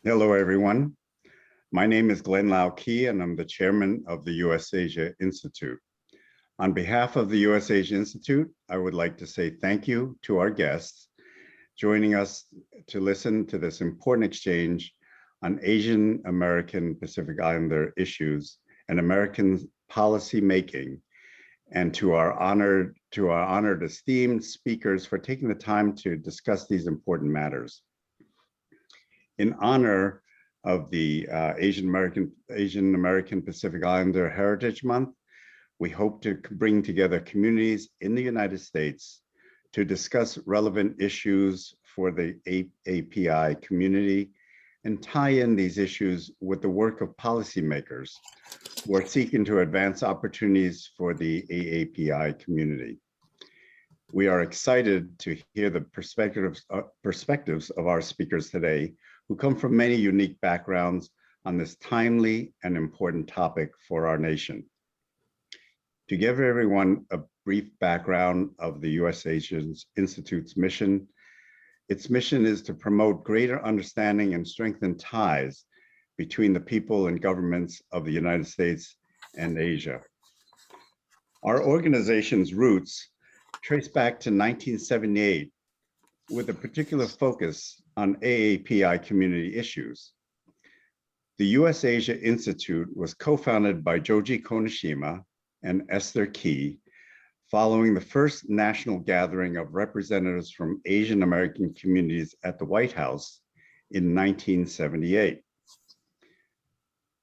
Hello, everyone. My name is Glenn Lau Key, and I'm the chairman of the US Asia Institute. On behalf of the US Asia Institute, I would like to say thank you to our guests joining us to listen to this important exchange on Asian American Pacific Islander issues and American policy making, and to our honored esteemed speakers for taking the time to discuss these important matters. In honor of the Asian American Pacific Islander Heritage Month, we hope to bring together communities in the United States to discuss relevant issues for the API community and tie in these issues with the work of policymakers who are seeking to advance opportunities for the AAPI community. We are excited to hear the perspectives of our speakers today, who come from many unique backgrounds on this timely and important topic for our nation. To give everyone a brief background of the US Asia Institute's mission, its mission is to promote greater understanding and strengthen ties between the people and governments of the United States and Asia. Our organization's roots trace back to 1978 with a particular focus on AAPI community issues. The US Asia Institute was co-founded by Joji Konishima and Esther Key following the first national gathering of representatives from Asian American communities at the White House in 1978.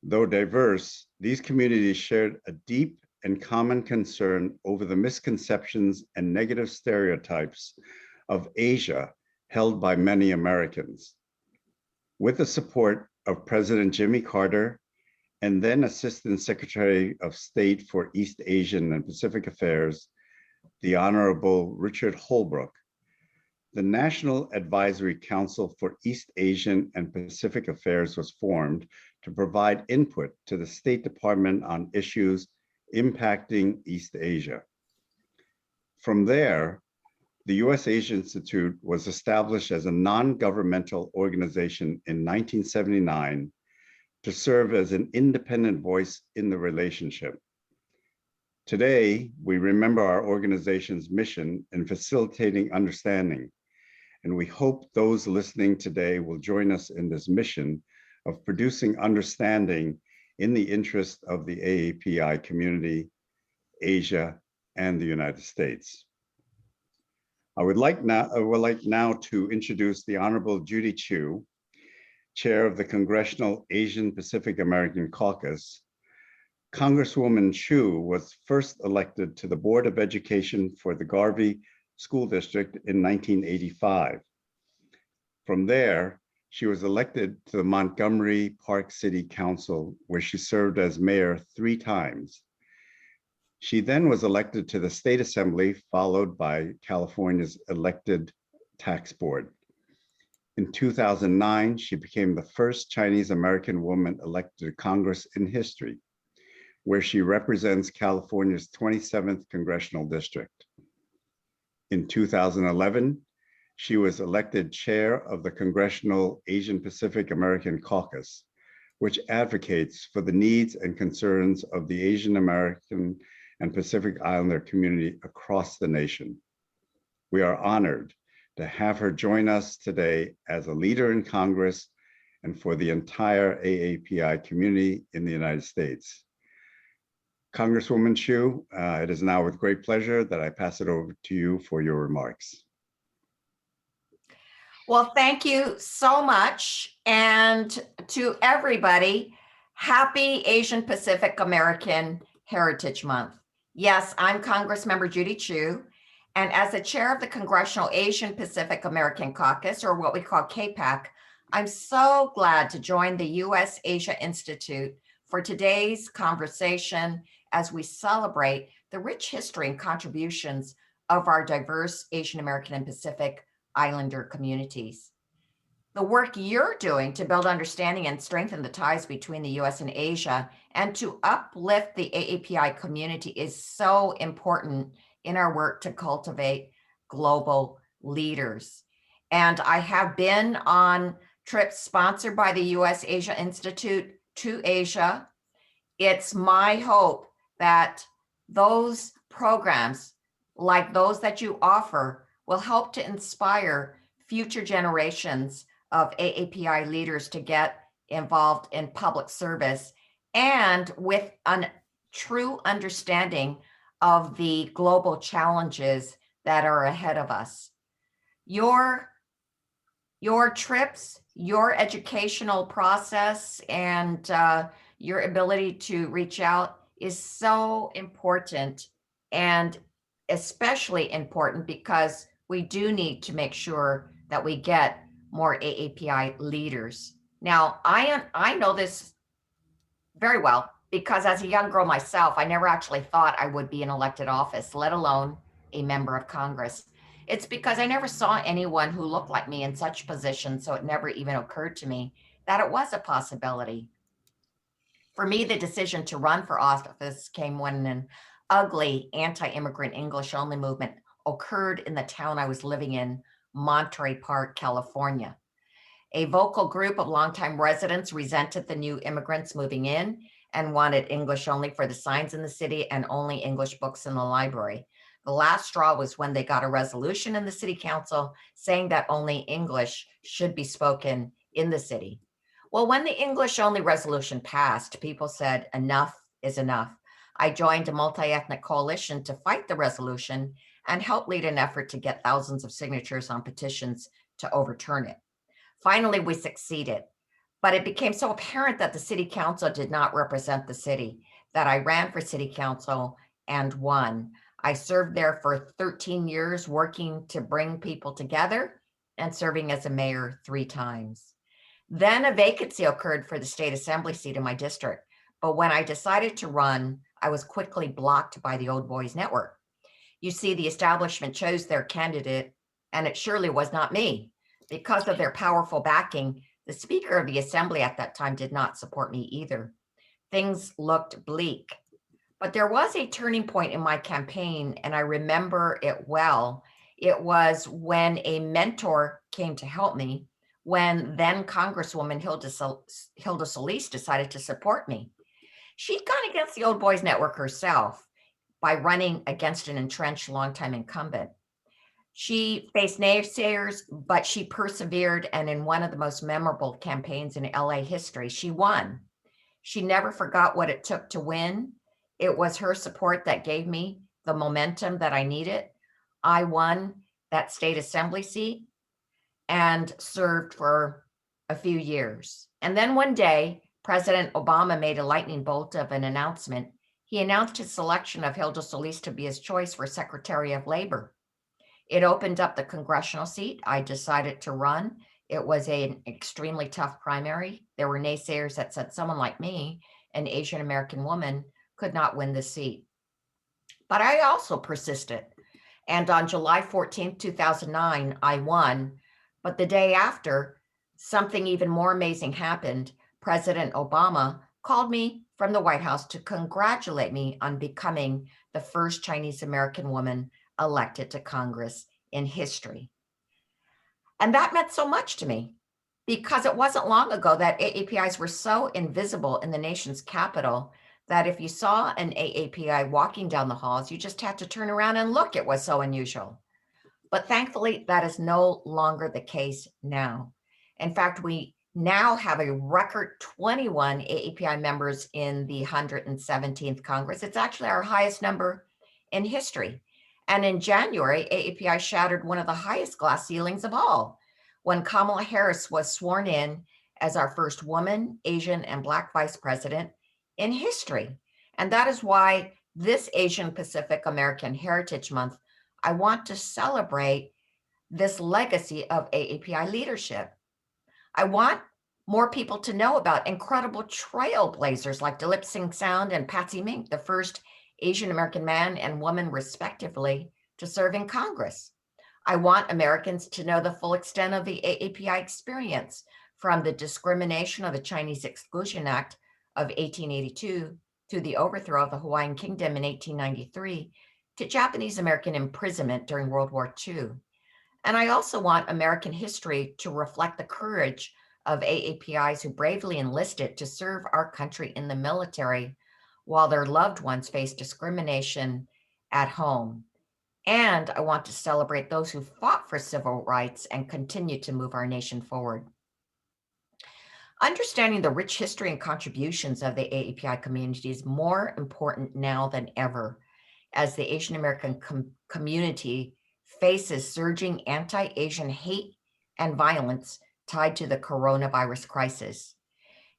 Though diverse, these communities shared a deep and common concern over the misconceptions and negative stereotypes of Asia held by many Americans. With the support of President Jimmy Carter and then Assistant Secretary of State for East Asian and Pacific Affairs, the Honorable Richard Holbrooke, the National Advisory Council for East Asian and Pacific Affairs was formed to provide input to the State Department on issues impacting East Asia. From there, the US Asia Institute was established as a non-governmental organization in 1979 to serve as an independent voice in the relationship. Today, we remember our organization's mission in facilitating understanding, and we hope those listening today will join us in this mission of producing understanding in the interest of the AAPI community, Asia, and the United States. I would like now to introduce the Honorable Judy Chu, Chair of the Congressional Asian Pacific American Caucus. Congresswoman Chu was first elected to the Board of Education for the Garvey School District in 1985. From there, she was elected to the Montgomery Park City Council, where she served as mayor 3 times. She then was elected to the State Assembly, followed by California's elected tax board. In 2009, she became the first Chinese American woman elected to Congress in history, where she represents California's 27th Congressional District. In 2011, she was elected chair of the Congressional Asian Pacific American Caucus, which advocates for the needs and concerns of the Asian American and Pacific Islander community across the nation. We are honored to have her join us today as a leader in Congress and for the entire AAPI community in the United States. Congresswoman Chu, it is now with great pleasure that I pass it over to you for your remarks. Well, thank you so much. And to everybody, happy Asian Pacific American Heritage Month. Yes, I'm Congressmember Judy Chu, and as the chair of the Congressional Asian Pacific American Caucus, or what we call CAPAC, I'm so glad to join the US Asia Institute for today's conversation as we celebrate the rich history and contributions of our diverse Asian American and Pacific Islander communities. The work you're doing to build understanding and strengthen the ties between the US and Asia and to uplift the AAPI community is so important in our work to cultivate global leaders. And I have been on trip sponsored by the U.S. Asia Institute to Asia. It's my hope that those programs, like those that you offer, will help to inspire future generations of AAPI leaders to get involved in public service and with a true understanding of the global challenges that are ahead of us. Your trips, your educational process, and your ability to reach out is so important, and especially important because we do need to make sure that we get more AAPI leaders. Now, I know this very well because as a young girl myself, I never actually thought I would be in elected office, let alone a member of Congress. It's because I never saw anyone who looked like me in such positions, so it never even occurred to me that it was a possibility. For me, the decision to run for office came when an ugly anti-immigrant English-only movement occurred in the town I was living in, Monterey Park, California. A vocal group of longtime residents resented the new immigrants moving in and wanted English only for the signs in the city and only English books in the library. The last straw was when they got a resolution in the city council saying that only English should be spoken in the city. Well, when the English only resolution passed, people said enough is enough. I joined a multi-ethnic coalition to fight the resolution and help lead an effort to get thousands of signatures on petitions to overturn it. Finally, we succeeded, but it became so apparent that the city council did not represent the city that I ran for city council and won. I served there for 13 years, working to bring people together and serving as a mayor 3 times. Then a vacancy occurred for the state assembly seat in my district. But when I decided to run, I was quickly blocked by the Old Boys Network. You see, the establishment chose their candidate, and it surely was not me. Because of their powerful backing, the Speaker of the Assembly at that time did not support me either. Things looked bleak. But there was a turning point in my campaign, and I remember it well. It was when a mentor came to help me, when then Congresswoman Hilda Solis decided to support me. She'd gone against the Old Boys Network herself by running against an entrenched longtime incumbent. She faced naysayers, but she persevered, and in one of the most memorable campaigns in LA history, she won. She never forgot what it took to win. It was her support that gave me the momentum that I needed. I won that state assembly seat and served for a few years. And then one day, President Obama made a lightning bolt of an announcement. He announced his selection of Hilda Solis to be his choice for Secretary of Labor. It opened up the congressional seat. I decided to run. It was an extremely tough primary. There were naysayers that said someone like me, an Asian American woman, could not win the seat. But I also persisted. And on July 14th, 2009, I won. But the day after, something even more amazing happened. President Obama called me from the White House to congratulate me on becoming the first Chinese American woman elected to Congress in history. And that meant so much to me because it wasn't long ago that AAPIs were so invisible in the nation's capital that if you saw an AAPI walking down the halls, you just had to turn around and look. It was so unusual. But thankfully, that is no longer the case now. In fact, we now have a record 21 AAPI members in the 117th Congress. It's actually our highest number in history. And in January, AAPI shattered one of the highest glass ceilings of all when Kamala Harris was sworn in as our first woman, Asian, and Black vice president in history. And that is why this Asian Pacific American Heritage Month, I want to celebrate this legacy of AAPI leadership. I want more people to know about incredible trailblazers like Dilip Singh Sound and Patsy Mink, the first Asian American man and woman, respectively, to serve in Congress. I want Americans to know the full extent of the AAPI experience, from the discrimination of the Chinese Exclusion Act of 1882 to the overthrow of the Hawaiian Kingdom in 1893 to Japanese American imprisonment during World War II. And I also want American history to reflect the courage of AAPIs who bravely enlisted to serve our country in the military while their loved ones face discrimination at home. And I want to celebrate those who fought for civil rights and continue to move our nation forward. Understanding the rich history and contributions of the AAPI community is more important now than ever, as the Asian American community faces surging anti-Asian hate and violence tied to the coronavirus crisis.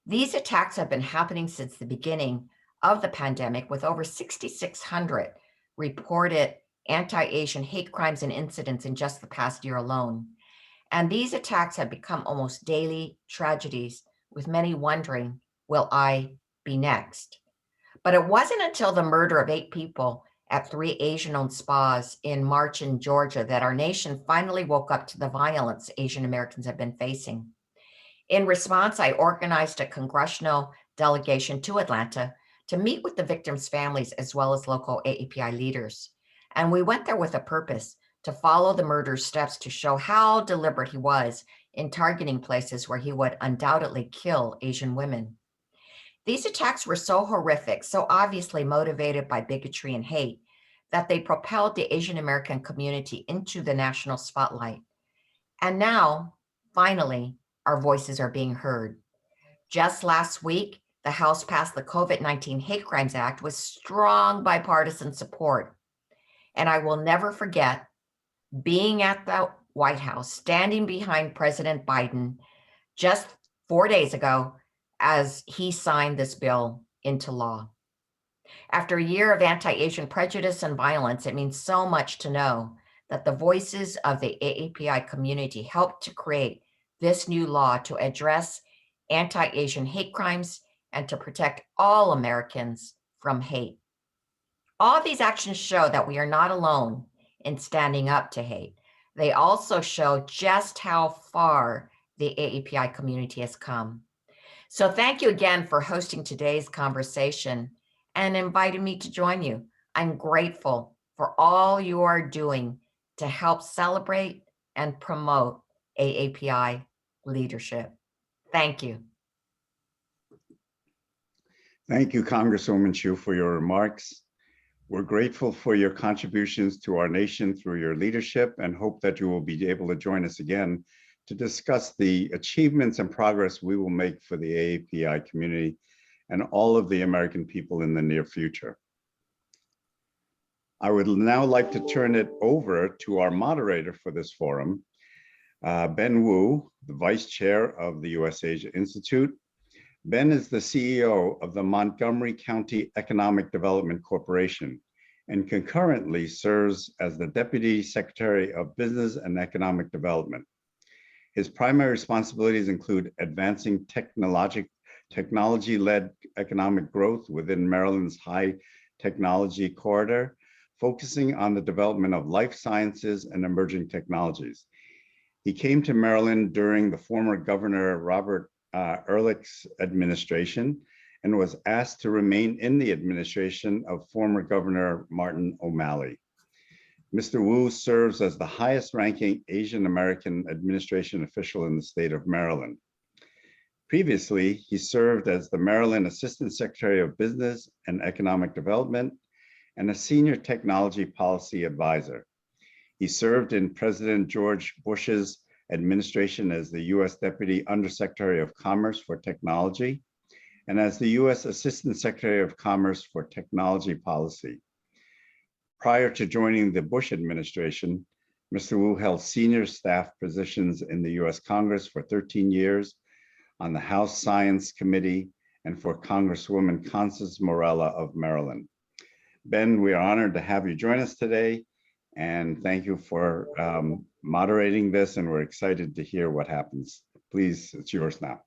These attacks have been happening since the beginning of the pandemic, with over 6,600 reported anti-Asian hate crimes and incidents in just the past year alone. And these attacks have become almost daily tragedies, with many wondering, will I be next? But it wasn't until the murder of 8 people at 3 Asian-owned spas in March in Georgia that our nation finally woke up to the violence Asian Americans have been facing. In response, I organized a congressional delegation to Atlanta to meet with the victims' families as well as local AAPI leaders. And we went there with a purpose: to follow the murderer's steps, to show how deliberate he was in targeting places where he would undoubtedly kill Asian women. These attacks were so horrific, so obviously motivated by bigotry and hate, that they propelled the Asian American community into the national spotlight. And now, finally, our voices are being heard. Just last week, the House passed the COVID-19 Hate Crimes Act with strong bipartisan support. And I will never forget being at the White House, standing behind President Biden just 4 days ago as he signed this bill into law. After a year of anti-Asian prejudice and violence, it means so much to know that the voices of the AAPI community helped to create this new law to address anti-Asian hate crimes and to protect all Americans from hate. All these actions show that we are not alone in standing up to hate. They also show just how far the AAPI community has come. So thank you again for hosting today's conversation and inviting me to join you. I'm grateful for all you are doing to help celebrate and promote AAPI leadership. Thank you. Thank you, Congresswoman Chu, for your remarks. We're grateful for your contributions to our nation through your leadership and hope that you will be able to join us again to discuss the achievements and progress we will make for the AAPI community and all of the American people in the near future. I would now like to turn it over to our moderator for this forum, Ben Wu, the Vice Chair of the US Asia Institute. Ben is the CEO of the Montgomery County Economic Development Corporation and concurrently serves as the Deputy Secretary of Business and Economic Development. His primary responsibilities include advancing technology-led economic growth within Maryland's high technology corridor, focusing on the development of life sciences and emerging technologies. He came to Maryland during the former Governor Robert Ehrlich's administration and was asked to remain in the administration of former Governor Martin O'Malley. Mr. Wu serves as the highest ranking Asian American administration official in the state of Maryland. Previously, he served as the Maryland Assistant Secretary of Business and Economic Development and a senior technology policy advisor. He served in President George Bush's administration as the U.S. Deputy Undersecretary of Commerce for Technology and as the U.S. Assistant Secretary of Commerce for Technology Policy. Prior to joining the Bush administration, Mr. Wu held senior staff positions in the U.S. Congress for 13 years, on the House Science Committee, and for Congresswoman Constance Morella of Maryland. Ben, we are honored to have you join us today, and thank you for moderating this, and we're excited to hear what happens. Please, it's yours now.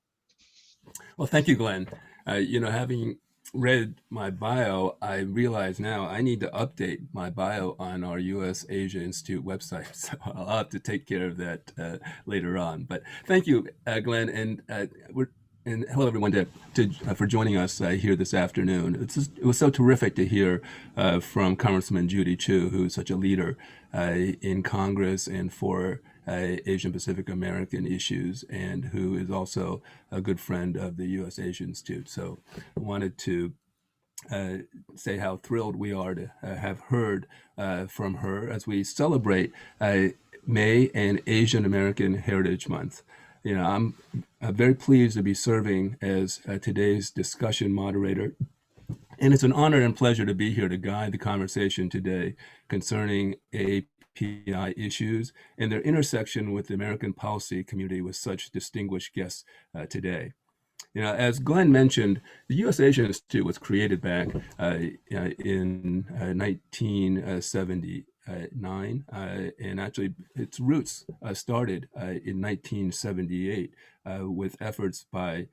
Well, thank you, Glenn. Having read my bio, I realize now I need to update my bio on our U.S. Asia Institute website. So I'll have to take care of that later on. But thank you, Glenn, and hello everyone for joining us here this afternoon. It was so terrific to hear from Congresswoman Judy Chu, who's such a leader in Congress and for Asian Pacific American issues, and who is also a good friend of the U.S. Asia Institute. So I wanted to say how thrilled we are to have heard from her as we celebrate May and Asian American Heritage Month. You know, I'm very pleased to be serving as today's discussion moderator. And it's an honor and pleasure to be here to guide the conversation today concerning API issues and their intersection with the American policy community with such distinguished guests today. You know, as Glenn mentioned, the U.S. Asia Institute was created back in 1979, and actually its roots started in 1978 with efforts by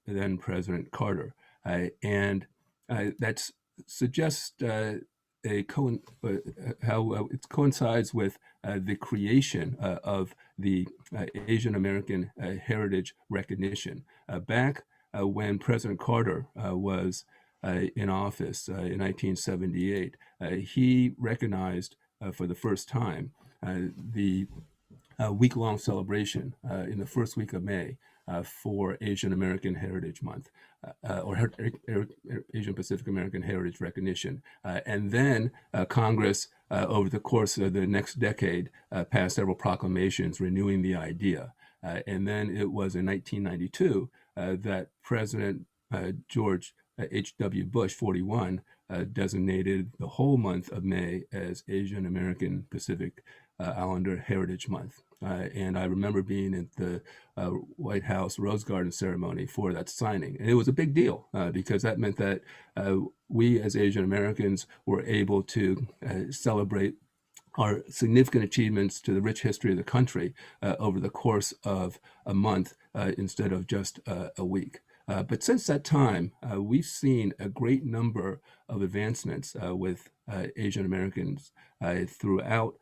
then President Carter, and that suggests how it coincides with the creation of the Asian American Heritage Recognition. Back when President Carter was in office in 1978, he recognized for the first time the week-long celebration in the first week of May for Asian American Heritage Month, or Asian Pacific American Heritage Recognition. And then Congress, over the course of the next decade, passed several proclamations renewing the idea. And then it was in 1992 that President George H.W. Bush, 41, designated the whole month of May as Asian American Pacific Islander Heritage Month. And I remember being at the White House Rose Garden ceremony for that signing. And it was a big deal because that meant that we as Asian Americans were able to celebrate our significant achievements to the rich history of the country over the course of a month instead of just a week. But since that time, we've seen a great number of advancements with Asian Americans throughout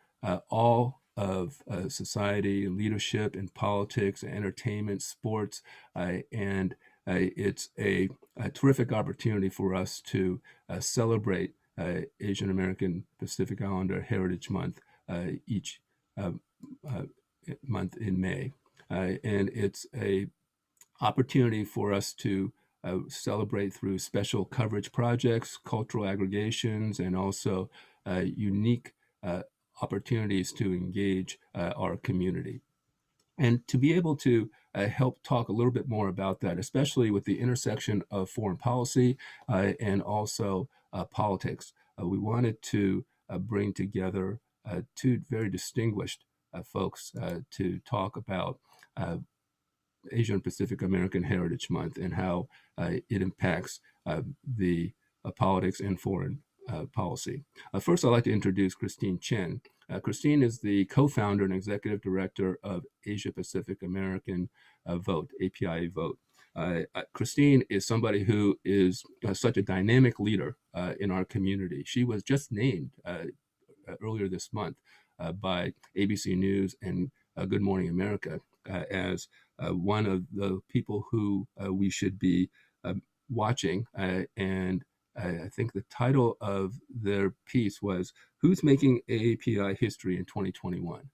all of society, leadership, and politics, entertainment, sports, and it's a terrific opportunity for us to celebrate Asian American Pacific Islander Heritage Month each month in May. And it's a opportunity for us to celebrate through special coverage projects, cultural aggregations, and also unique opportunities to engage our community. And to be able to help talk a little bit more about that, especially with the intersection of foreign policy and also politics, we wanted to bring together two very distinguished folks to talk about Asian Pacific American Heritage Month and how it impacts the politics and foreign policy. First, I'd like to introduce Christine Chen. Christine is the co-founder and executive director of Asia Pacific American Vote, APIA Vote. Christine is somebody who is such a dynamic leader in our community. She was just named earlier this month by ABC News and Good Morning America as one of the people who we should be watching. And I think the title of their piece was "Who's Making AAPI History in 2021?"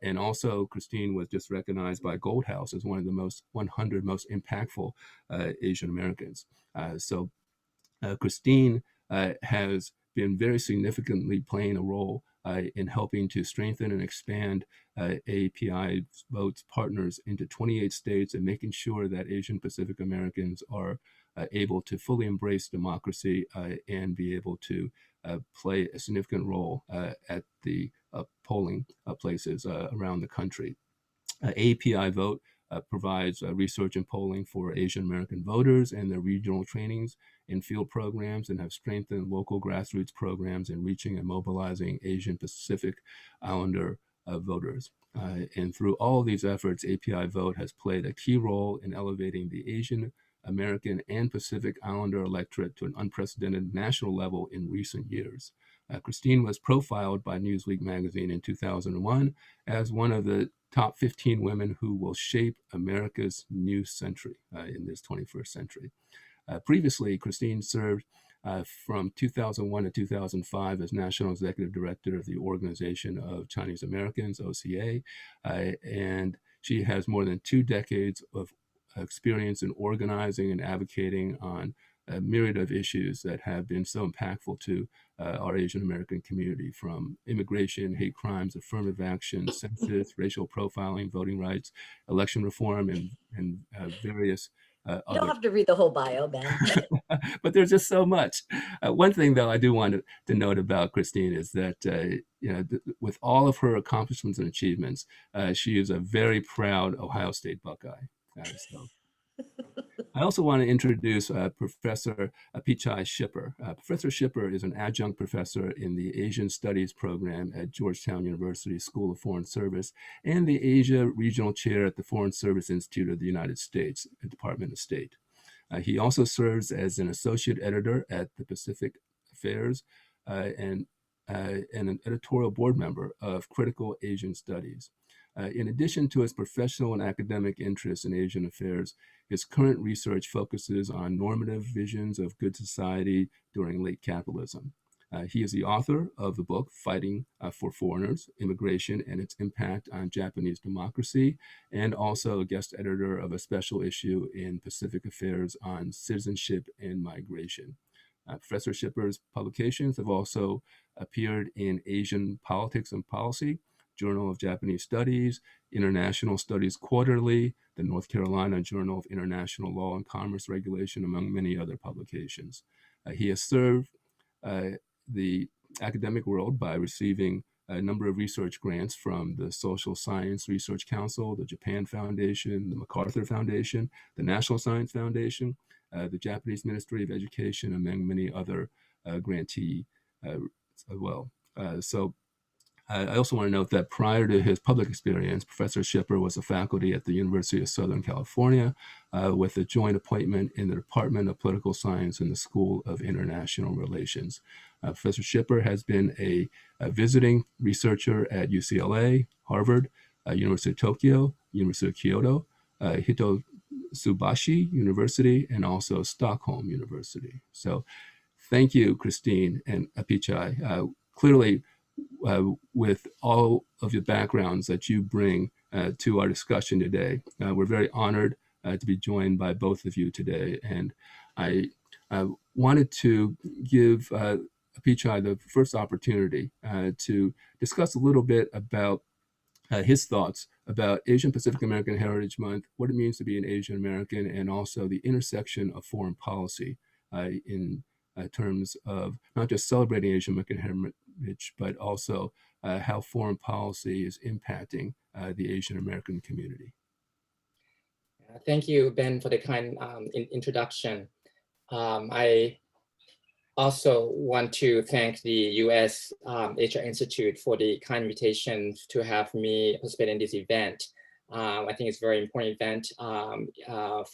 And also, Christine was just recognized by Gold House as one of the 100 most impactful Asian Americans. So Christine has been very significantly playing a role in helping to strengthen and expand API Vote's partners into 28 states and making sure that Asian Pacific Americans are able to fully embrace democracy and be able to play a significant role at the polling places around the country. API Vote provides research and polling for Asian American voters and their regional trainings and field programs, and have strengthened local grassroots programs in reaching and mobilizing Asian Pacific Islander voters. And through all of these efforts, API Vote has played a key role in elevating the Asian American and Pacific Islander electorate to an unprecedented national level in recent years. Christine was profiled by Newsweek magazine in 2001 as one of the top 15 women who will shape America's new century in this 21st century. Previously, Christine served from 2001 to 2005 as National Executive Director of the Organization of Chinese Americans, OCA, and she has more than 2 decades of experience in organizing and advocating on a myriad of issues that have been so impactful to our Asian American community, from immigration, hate crimes, affirmative action, census, racial profiling, voting rights, election reform, and various You other. don't have to read the whole bio, Ben. But there's just so much. One thing, though, I do want to note about Christine is that, with all of her accomplishments and achievements, she is a very proud Ohio State Buckeye. So I also want to introduce Professor Apichai Shipper. Professor Shipper is an adjunct professor in the Asian Studies program at Georgetown University School of Foreign Service and the Asia Regional Chair at the Foreign Service Institute of the United States, Department of State. He also serves as an associate editor at the Pacific Affairs and an editorial board member of Critical Asian Studies. In addition to his professional and academic interests in Asian affairs, his current research focuses on normative visions of good society during late capitalism. He is the author of the book, Fighting for Foreigners, Immigration and Its Impact on Japanese Democracy, and also a guest editor of a special issue in Pacific Affairs on citizenship and migration. Professor Shipper's publications have also appeared in Asian Politics and Policy, Journal of Japanese Studies, International Studies Quarterly, the North Carolina Journal of International Law and Commerce Regulation, among many other publications. He has served the academic world by receiving a number of research grants from the Social Science Research Council, the Japan Foundation, the MacArthur Foundation, the National Science Foundation, the Japanese Ministry of Education, among many other grantees as well. I also want to note that prior to his public experience, Professor Shipper was a faculty at the University of Southern California with a joint appointment in the Department of Political Science in the School of International Relations. Professor Shipper has been a visiting researcher at UCLA, Harvard, University of Tokyo, University of Kyoto, Hitotsubashi University, and also Stockholm University. So thank you, Christine and Apichai. Clearly, with all of the backgrounds that you bring to our discussion today, we're very honored to be joined by both of you today. And I wanted to give Apichai the first opportunity to discuss a little bit about his thoughts about Asian Pacific American Heritage Month, what it means to be an Asian American, and also the intersection of foreign policy in terms of not just celebrating Asian American heritage, but also how foreign policy is impacting the Asian American community. Thank you, Ben, for the kind introduction. I also want to thank the U.S. Asia Institute for the kind invitation to have me participate in this event. I think it's a very important event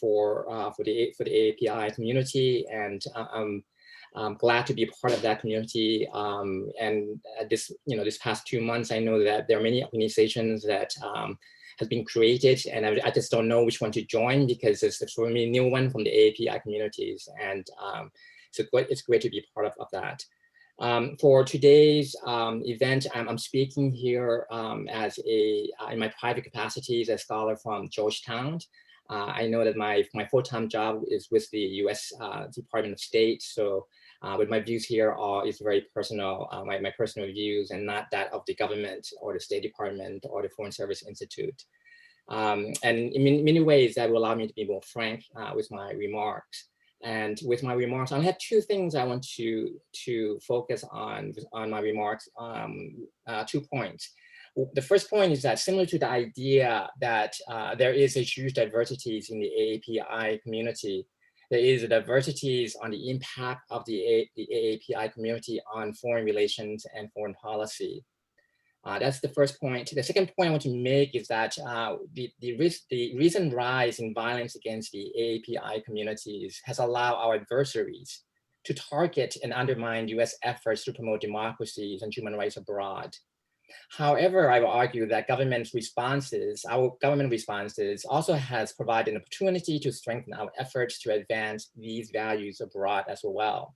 for the AAPI community, and I'm glad to be a part of that community. And this past 2 months, I know that there are many organizations that has been created, and I just don't know which one to join, because there's so many new one from the AAPI communities, and it's great to be part of that. For today's event, I'm speaking here as in my private capacity as a scholar from Georgetown. I know that my full-time job is with the U.S. Department of State, so but my views here is very personal, my personal views, and not that of the government or the State Department or the Foreign Service Institute. And in many ways, that will allow me to be more frank with my remarks. And with my remarks, I have 2 things I want to focus on my remarks. 2 points. The first point is that, similar to the idea that there is a huge diversities in the AAPI community, there is diversities on the impact of the AAPI community on foreign relations and foreign policy. That's the first point. The second point I want to make is that the recent rise in violence against the AAPI communities has allowed our adversaries to target and undermine U.S. efforts to promote democracies and human rights abroad. However, I will argue that our government responses also has provided an opportunity to strengthen our efforts to advance these values abroad as well.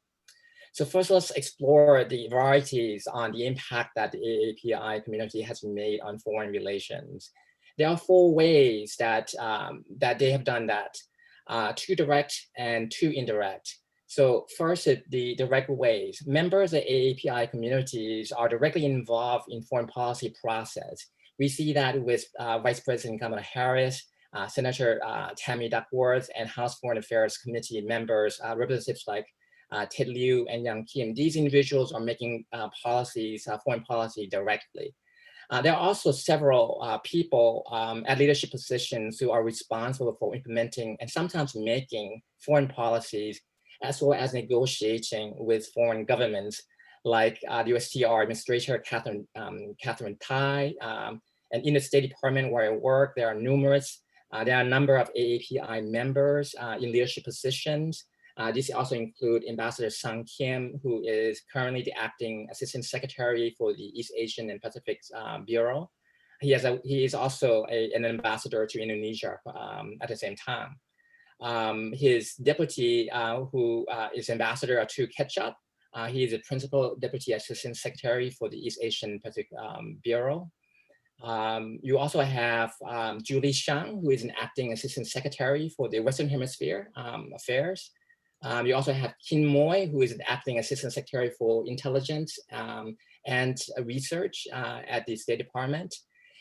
So first, let's explore the varieties on the impact that the AAPI community has made on foreign relations. There are 4 ways that, that they have done that, 2 direct and 2 indirect. So first, the direct ways. Members of AAPI communities are directly involved in foreign policy process. We see that with Vice President Kamala Harris, Senator Tammy Duckworth, and House Foreign Affairs Committee members, representatives like Ted Lieu and Yang Kim. These individuals are making policies, foreign policy directly. There are also several people at leadership positions who are responsible for implementing and sometimes making foreign policies, as well as negotiating with foreign governments, like the USTR Administrator Catherine Tai, and in the State Department where I work, there are numerous. There are a number of AAPI members in leadership positions. These also include Ambassador Sung Kim, who is currently the acting Assistant Secretary for the East Asian and Pacific Bureau. He is also an ambassador to Indonesia at the same time. His deputy, who is ambassador to Ketchup, he is a principal deputy assistant secretary for the East Asian Pacific Bureau. You also have Julie Shang, who is an acting assistant secretary for the Western Hemisphere affairs. You also have Kin Moy, who is an acting assistant secretary for intelligence and research at the State Department.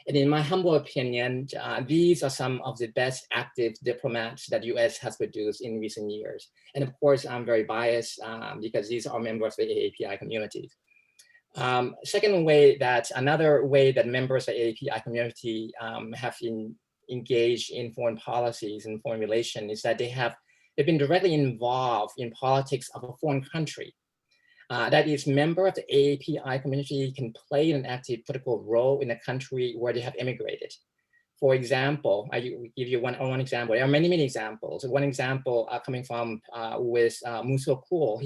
And in my humble opinion, these are some of the best active diplomats that US has produced in recent years. And of course, I'm very biased because these are members of the AAPI communities. Another way that members of the AAPI community have engaged in foreign policies and foreign relations is that they've been directly involved in politics of a foreign country. That is, member of the AAPI community can play an active political role in a country where they have immigrated. For example, I give you one example. There are many, many examples. One example coming from with Muso Cool,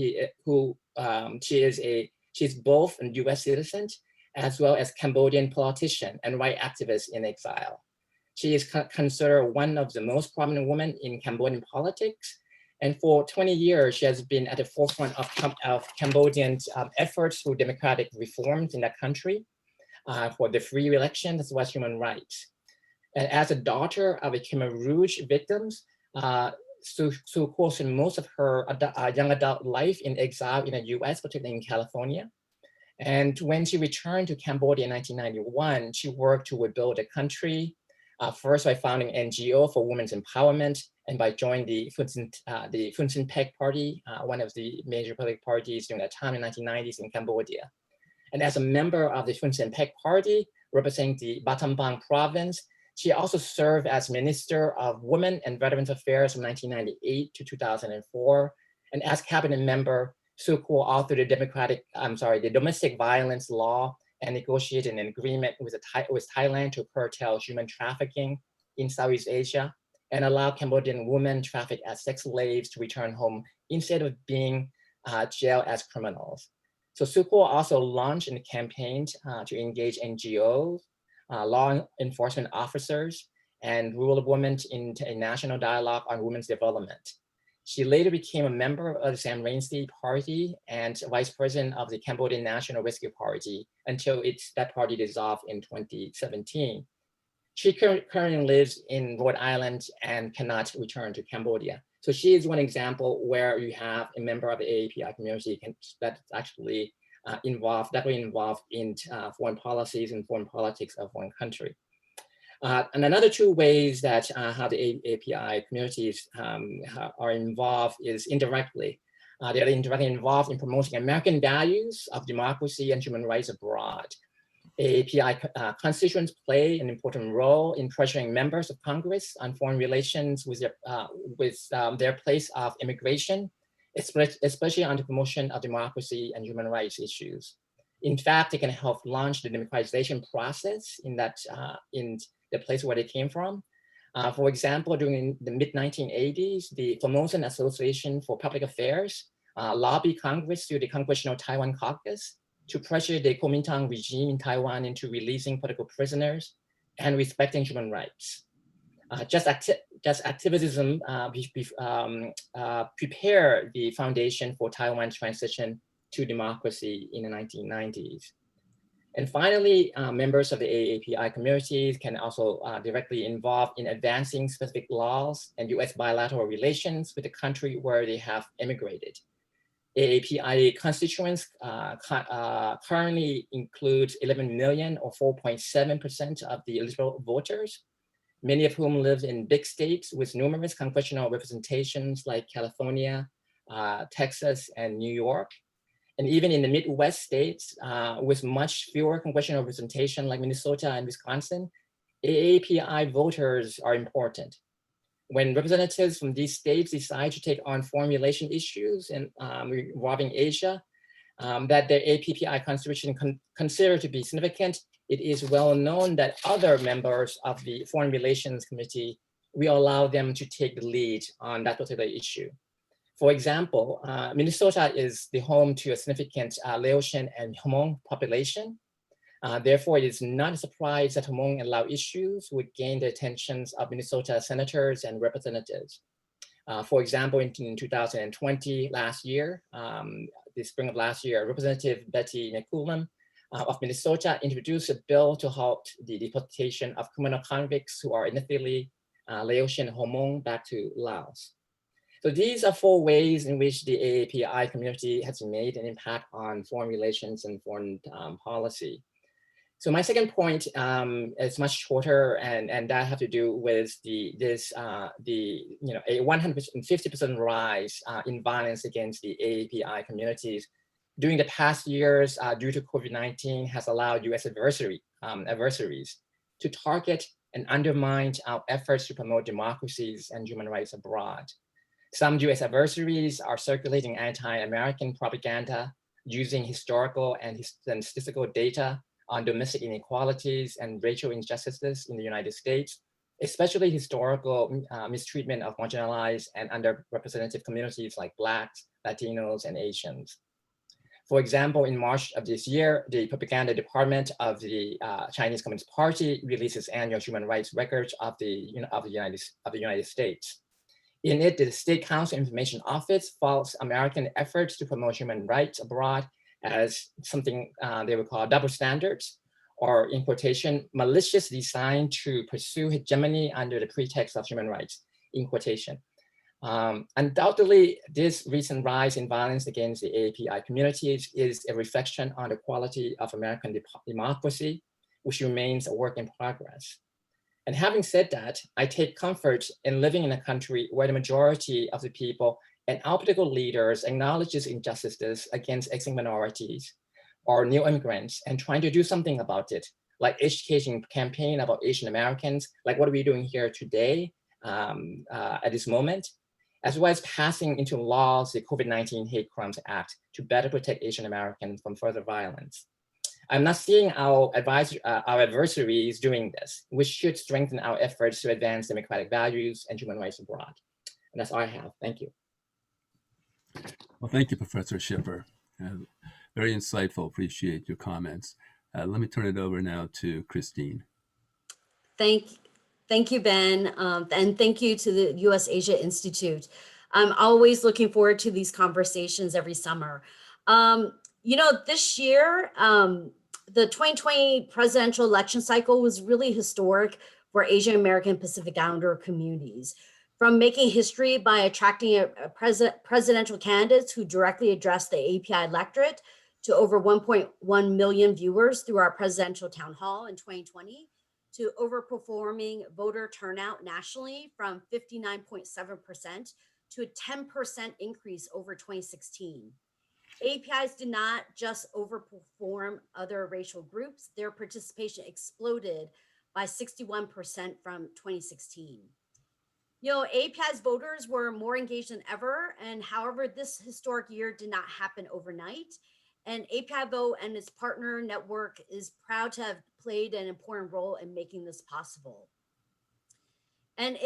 she's both a US citizen as well as Cambodian politician and right activist in exile. She is considered one of the most prominent women in Cambodian politics. And for 20 years, she has been at the forefront of Cambodian efforts for democratic reforms in that country, for the free election as well as human rights. And as a daughter of a Khmer Rouge victims, Su spent most of her young adult life in exile in the US, particularly in California. And when she returned to Cambodia in 1991, she worked to rebuild the country, first by founding an NGO for women's empowerment, and by joining the Phun Sinh Pech Party, one of the major political parties during that time in the 1990s in Cambodia. And as a member of the Phun Sinh Pech Party, representing the Battambang province, she also served as Minister of Women and Veterans Affairs from 1998 to 2004. And as cabinet member, Su Kwo authored the domestic violence law and negotiated an agreement with Thailand to curtail human trafficking in Southeast Asia and allow Cambodian women trafficked as sex slaves to return home instead of being jailed as criminals. So Su Kwo also launched a campaign to engage NGOs, law enforcement officers, and rural women into a national dialogue on women's development. She later became a member of the Sam Rainsy Party and vice president of the Cambodian National Rescue Party until that party dissolved in 2017. She currently lives in Rhode Island and cannot return to Cambodia. So she is one example where you have a member of the AAPI community that's actually directly involved in foreign policies and foreign politics of one country. And another 2 ways that how the AAPI communities are involved is indirectly. They're indirectly involved in promoting American values of democracy and human rights abroad. AAPI constituents play an important role in pressuring members of Congress on foreign relations with their place of immigration, especially on the promotion of democracy and human rights issues. In fact, they can help launch the democratization process in the place where they came from. For example, during the mid-1980s, the Formosan Association for Public Affairs lobbied Congress through the Congressional Taiwan Caucus to pressure the Kuomintang regime in Taiwan into releasing political prisoners and respecting human rights. Just activism prepare the foundation for Taiwan's transition to democracy in the 1990s. And finally, members of the AAPI communities can also directly involve in advancing specific laws and US bilateral relations with the country where they have immigrated. AAPI constituents currently include 11 million or 4.7% of the eligible voters, many of whom live in big states with numerous congressional representations like California, Texas, and New York. And even in the Midwest states with much fewer congressional representation like Minnesota and Wisconsin, AAPI voters are important. When representatives from these states decide to take on foreign relation issues and involving Asia, that their APPI constitution consider to be significant, it is well known that other members of the Foreign Relations Committee will allow them to take the lead on that particular issue. For example, Minnesota is the home to a significant Laotian and Hmong population. Therefore, it is not a surprise that Hmong and Lao issues would gain the attentions of Minnesota senators and representatives. For example, in 2020, last year, the spring of last year, Representative Betty McCollum of Minnesota introduced a bill to halt the deportation of criminal convicts who are initially Laotian and Hmong back to Laos. So these are 4 ways in which the AAPI community has made an impact on foreign relations and foreign policy. So my second point is much shorter, and that have to do with a 150% rise in violence against the AAPI communities during the past years due to COVID-19 has allowed US adversaries to target and undermine our efforts to promote democracies and human rights abroad. Some US adversaries are circulating anti-American propaganda using historical and statistical data on domestic inequalities and racial injustices in the United States, especially historical mistreatment of marginalized and underrepresented communities like Blacks, Latinos, and Asians. For example, in March of this year, the propaganda department of the Chinese Communist Party releases annual human rights records of the United States. In it, the State Council Information Office faults American efforts to promote human rights abroad as something they would call double standards, or in quotation, malicious design to pursue hegemony under the pretext of human rights, in quotation. Undoubtedly, this recent rise in violence against the AAPI communities is a reflection on the quality of American democracy, which remains a work in progress. And having said that, I take comfort in living in a country where the majority of the people and our political leaders acknowledges injustices against ethnic minorities or new immigrants and trying to do something about it, like education campaign about Asian Americans, like what are we doing here today at this moment, as well as passing into laws the COVID-19 Hate Crimes Act to better protect Asian Americans from further violence. I'm not seeing our adversaries doing this, which should strengthen our efforts to advance democratic values and human rights abroad. And that's all I have. Thank you. Well, thank you, Professor Shipper. Very insightful. Appreciate your comments. Let me turn it over now to Christine. Thank you, Ben, and thank you to the US Asia Institute. I'm always looking forward to these conversations every summer. This year, the 2020 presidential election cycle was really historic for Asian American Pacific Islander communities. From making history by attracting presidential candidates who directly address the API electorate to over 1.1 million viewers through our presidential town hall in 2020, to overperforming voter turnout nationally from 59.7% to a 10% increase over 2016. APIs did not just overperform other racial groups, their participation exploded by 61% from 2016. API's voters were more engaged than ever, and however, this historic year did not happen overnight. And API Vote and its partner network is proud to have played an important role in making this possible. And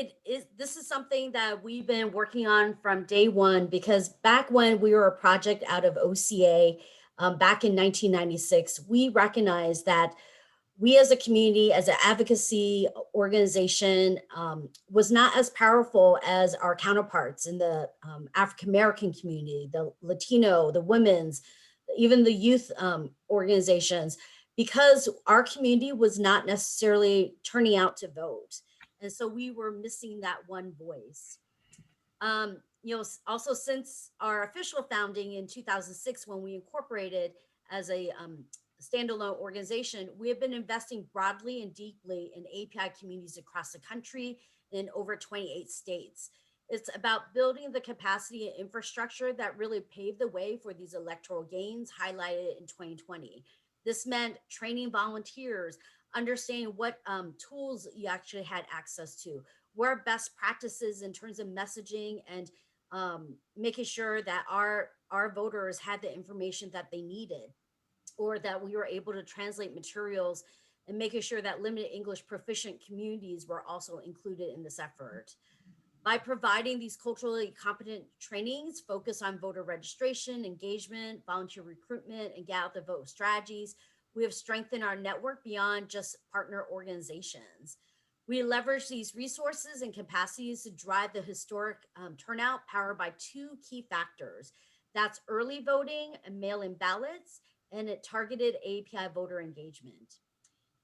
this is something that we've been working on from day one, because back when we were a project out of OCA back in 1996, we recognized that we as a community, as an advocacy organization, was not as powerful as our counterparts in the African-American community, the Latino, the women's, even the youth organizations, because our community was not necessarily turning out to vote. And so we were missing that one voice. Also since our official founding in 2006, when we incorporated as a standalone organization, we have been investing broadly and deeply in API communities across the country in over 28 states. It's about building the capacity and infrastructure that really paved the way for these electoral gains highlighted in 2020. This meant training volunteers, understanding what tools you actually had access to, what are best practices in terms of messaging, and making sure that our voters had the information that they needed, or that we were able to translate materials, and making sure that limited English proficient communities were also included in this effort. By providing these culturally competent trainings focused on voter registration, engagement, volunteer recruitment, and get out the vote strategies, we have strengthened our network beyond just partner organizations. We leverage these resources and capacities to drive the historic turnout powered by two key factors. That's early voting and mail-in ballots, and a targeted API voter engagement.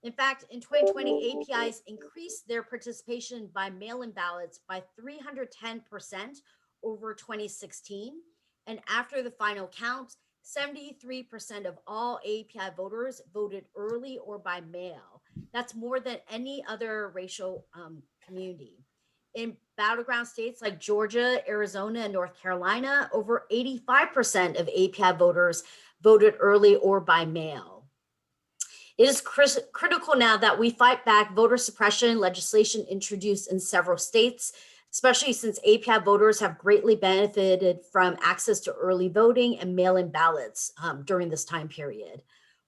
In fact, in 2020, APIs increased their participation by mail-in ballots by 310% over 2016. And after the final count, 73% of all API voters voted early or by mail. That's more than any other racial community. In battleground states like Georgia, Arizona, and North Carolina, over 85% of API voters voted early or by mail. It is critical now that we fight back voter suppression legislation introduced in several states, especially since API voters have greatly benefited from access to early voting and mail-in ballots during this time period.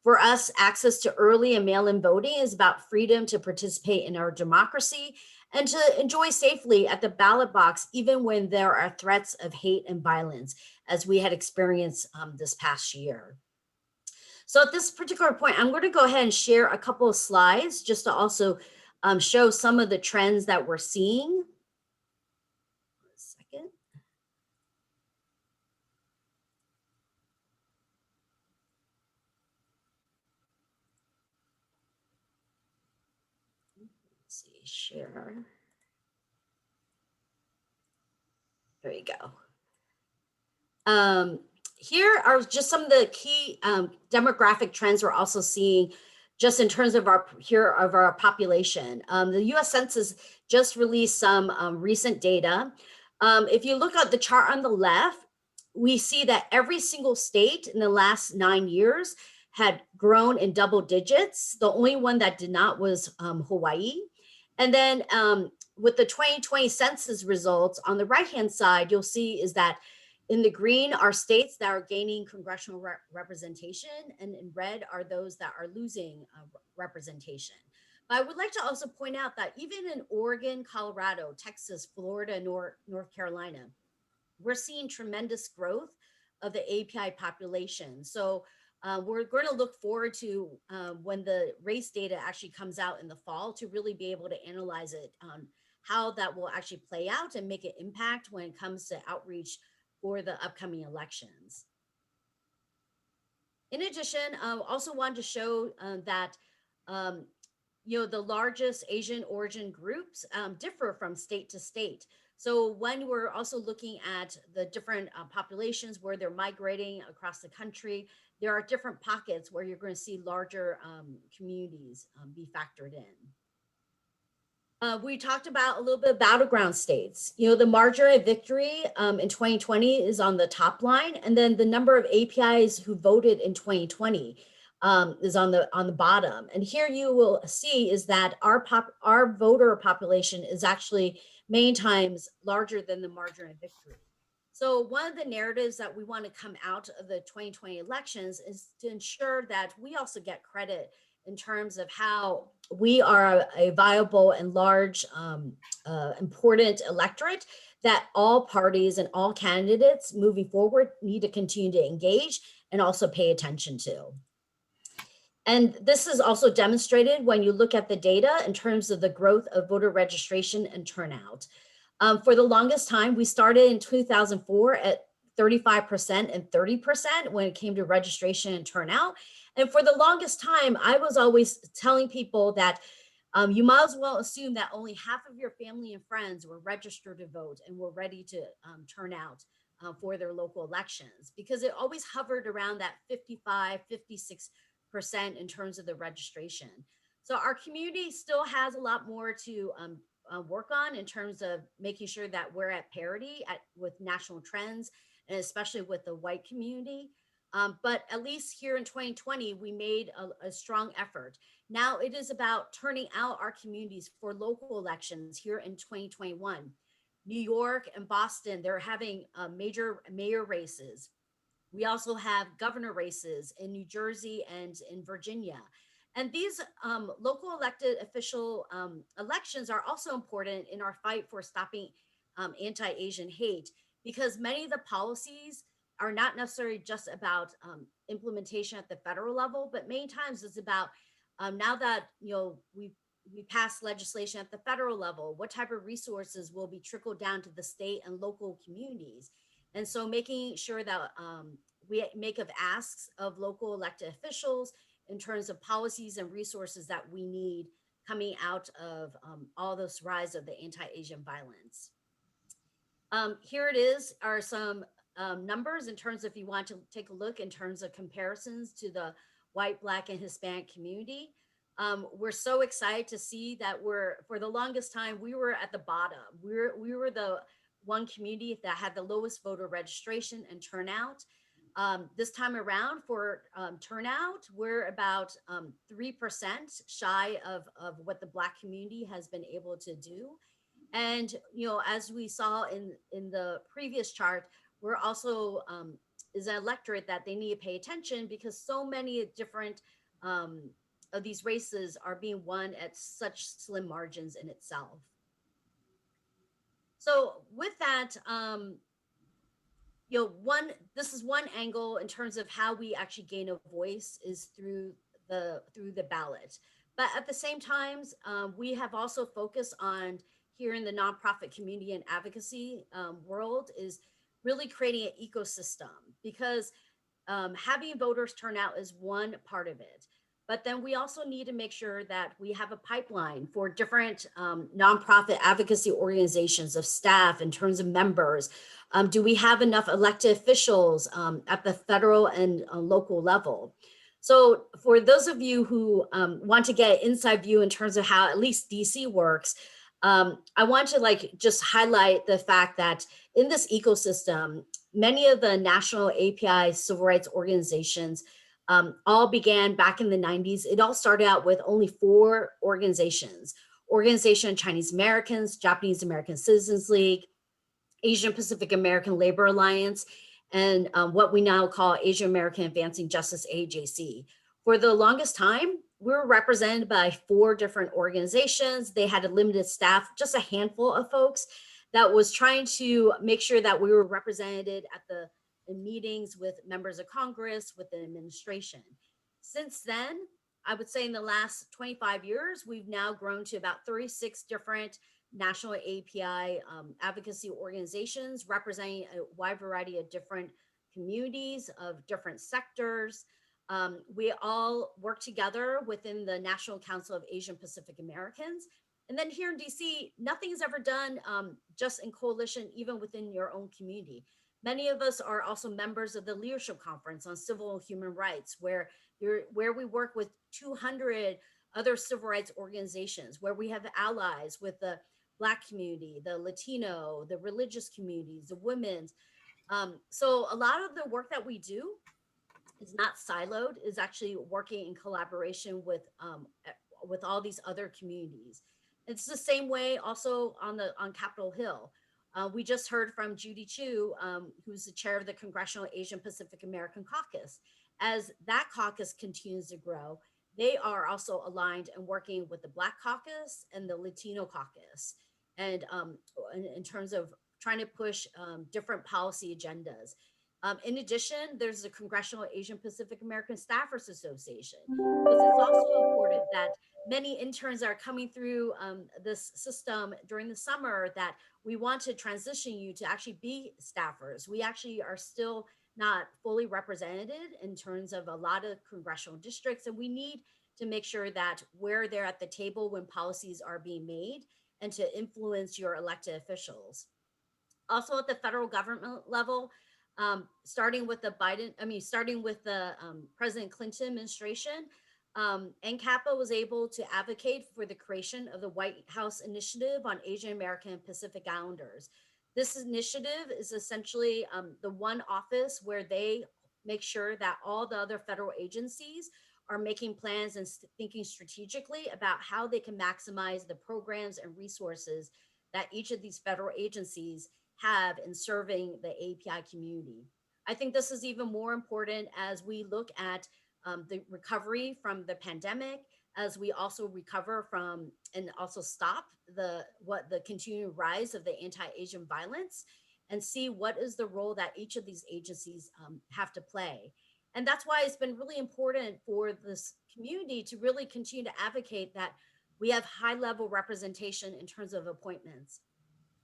For us, access to early and mail-in voting is about freedom to participate in our democracy and to enjoy safely at the ballot box, even when there are threats of hate and violence, as we had experienced this past year. So at this particular point, I'm going to go ahead and share a couple of slides just to also show some of the trends that we're seeing. 1 second. Let's see, share. There you go. Here are just some of the key demographic trends we're also seeing just in terms of our population. The US Census just released some recent data. If you look at the chart on the left, we see that every single state in the last 9 years had grown in double digits. The only one that did not was Hawaii. And then with the 2020 census results on the right-hand side, you'll see is that in the green are states that are gaining congressional representation, and in red are those that are losing representation. But I would like to also point out that even in Oregon, Colorado, Texas, Florida, North Carolina, we're seeing tremendous growth of the API population. So we're going to look forward to when the race data actually comes out in the fall to really be able to analyze it on how that will actually play out and make an impact when it comes to outreach for the upcoming elections. In addition, I also wanted to show that the largest Asian origin groups differ from state to state. So when we're also looking at the different populations where they're migrating across the country, there are different pockets where you're going to see larger communities be factored in. We talked about a little bit of battleground states. The margin of victory in 2020 is on the top line, and then the number of APIs who voted in 2020 is on the bottom. And here you will see is that our voter population is actually many times larger than the margin of victory. So one of the narratives that we want to come out of the 2020 elections is to ensure that we also get credit in terms of how we are a viable and large, important electorate that all parties and all candidates moving forward need to continue to engage and also pay attention to. And this is also demonstrated when you look at the data in terms of the growth of voter registration and turnout. For the longest time, we started in 2004 at 35% and 30% when it came to registration and turnout. And for the longest time, I was always telling people that you might as well assume that only half of your family and friends were registered to vote and were ready to turn out for their local elections, because it always hovered around that 55, 56% in terms of the registration. So our community still has a lot more to work on in terms of making sure that we're at parity with national trends, and especially with the white community. But at least here in 2020, we made a strong effort. Now it is about turning out our communities for local elections here in 2021. New York and Boston, they're having major mayor races. We also have governor races in New Jersey and in Virginia. And these local elected official elections are also important in our fight for stopping anti-Asian hate, because many of the policies are not necessarily just about implementation at the federal level, but many times it's about now that we passed legislation at the federal level, what type of resources will be trickled down to the state and local communities. And so making sure that we make of asks of local elected officials in terms of policies and resources that we need coming out of all this rise of the anti-Asian violence. Here it is, are some numbers in terms of, if you want to take a look in terms of comparisons to the white, Black, and Hispanic community. We're so excited to see that for the longest time, we were at the bottom. We were the one community that had the lowest voter registration and turnout. This time around for turnout, we're about 3% shy of what the Black community has been able to do. And, as we saw in the previous chart, we're also is an electorate that they need to pay attention, because so many different of these races are being won at such slim margins in itself. So with that, this is one angle in terms of how we actually gain a voice, is through the ballot. But at the same time, we have also focused on, here in the nonprofit community and advocacy world, is really creating an ecosystem, because having voters turn out is one part of it. But then we also need to make sure that we have a pipeline for different nonprofit advocacy organizations of staff in terms of members. Do we have enough elected officials at the federal and local level? So for those of you who want to get an inside view in terms of how at least DC works, I want to just highlight the fact that in this ecosystem, many of the national API civil rights organizations all began back in the 90s. It all started out with only 4 organizations: Organization of Chinese Americans, Japanese American Citizens League, Asian Pacific American Labor Alliance, and what we now call Asian American Advancing Justice, AJC. For the longest time, we were represented by 4 different organizations. They had a limited staff, just a handful of folks that was trying to make sure that we were represented in meetings with members of Congress, with the administration. Since then, I would say in the last 25 years, we've now grown to about 36 different national API advocacy organizations representing a wide variety of different communities of different sectors. We all work together within the National Council of Asian Pacific Americans. And then here in DC, nothing is ever done just in coalition, even within your own community. Many of us are also members of the Leadership Conference on Civil and Human Rights, where we work with 200 other civil rights organizations, where we have allies with the Black community, the Latino, the religious communities, the women's. So a lot of the work that we do is not siloed, is actually working in collaboration with all these other communities. It's the same way also on Capitol Hill. We just heard from Judy Chu, who's the chair of the Congressional Asian Pacific American Caucus. As that caucus continues to grow, they are also aligned and working with the Black Caucus and the Latino Caucus, and in terms of trying to push different policy agendas. In addition, there's the Congressional Asian Pacific American Staffers Association, because it's also important that many interns are coming through this system during the summer that we want to transition you to actually be staffers. We actually are still not fully represented in terms of a lot of congressional districts, and we need to make sure that we're there at the table when policies are being made and to influence your elected officials. Also at the federal government level, starting with the President Clinton administration, NCAPA was able to advocate for the creation of the White House Initiative on Asian American and Pacific Islanders. This initiative is essentially the one office where they make sure that all the other federal agencies are making plans and thinking strategically about how they can maximize the programs and resources that each of these federal agencies have in serving the API community. I think this is even more important as we look at the recovery from the pandemic, as we also recover from and also stop the continuing rise of the anti-Asian violence and see what is the role that each of these agencies have to play. And that's why it's been really important for this community to really continue to advocate that we have high level representation in terms of appointments.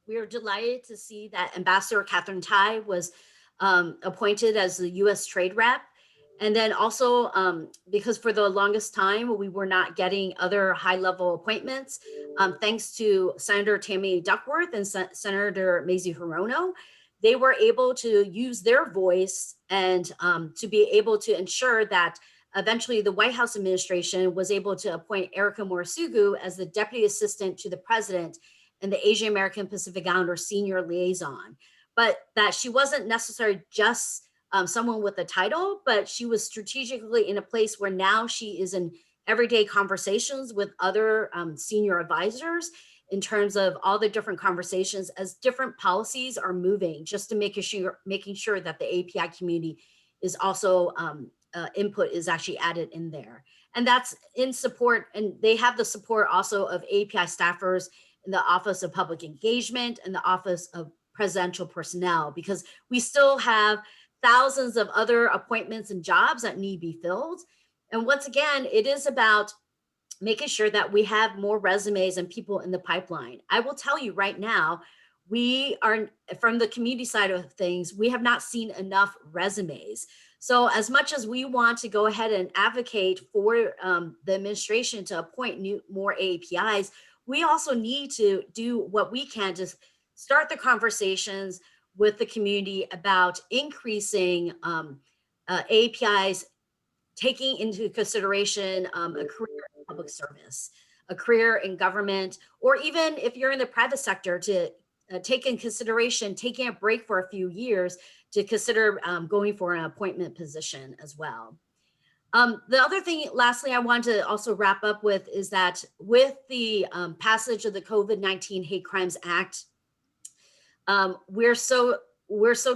We are delighted to see that Ambassador Catherine Tai was appointed as the U.S. Trade Rep. And then also because for the longest time, we were not getting other high level appointments, thanks to Senator Tammy Duckworth and Senator Mazie Hirono, they were able to use their voice and to be able to ensure that eventually the White House administration was able to appoint Erica Morisugu as the Deputy Assistant to the President and the Asian American Pacific Islander Senior Liaison. But that she wasn't necessarily just someone with a title, but she was strategically in a place where now she is in everyday conversations with other senior advisors in terms of all the different conversations as different policies are moving, just to making sure that the API community is also input is actually added in there. And that's in support, and they have the support also of API staffers in the Office of Public Engagement and the Office of Presidential Personnel, because we still have thousands of other appointments and jobs that need to be filled. And once again, it is about making sure that we have more resumes and people in the pipeline. I will tell you right now, we are, from the community side of things, we have not seen enough resumes. So as much as we want to go ahead and advocate for the administration to appoint more AAPIs, we also need to do what we can to start the conversations with the community about increasing APIs, taking into consideration a career in public service, a career in government, or even if you're in the private sector, to take in consideration taking a break for a few years to consider going for an appointment position as well. The other thing, lastly, I want to also wrap up with is that with the passage of the COVID-19 Hate Crimes Act, we're so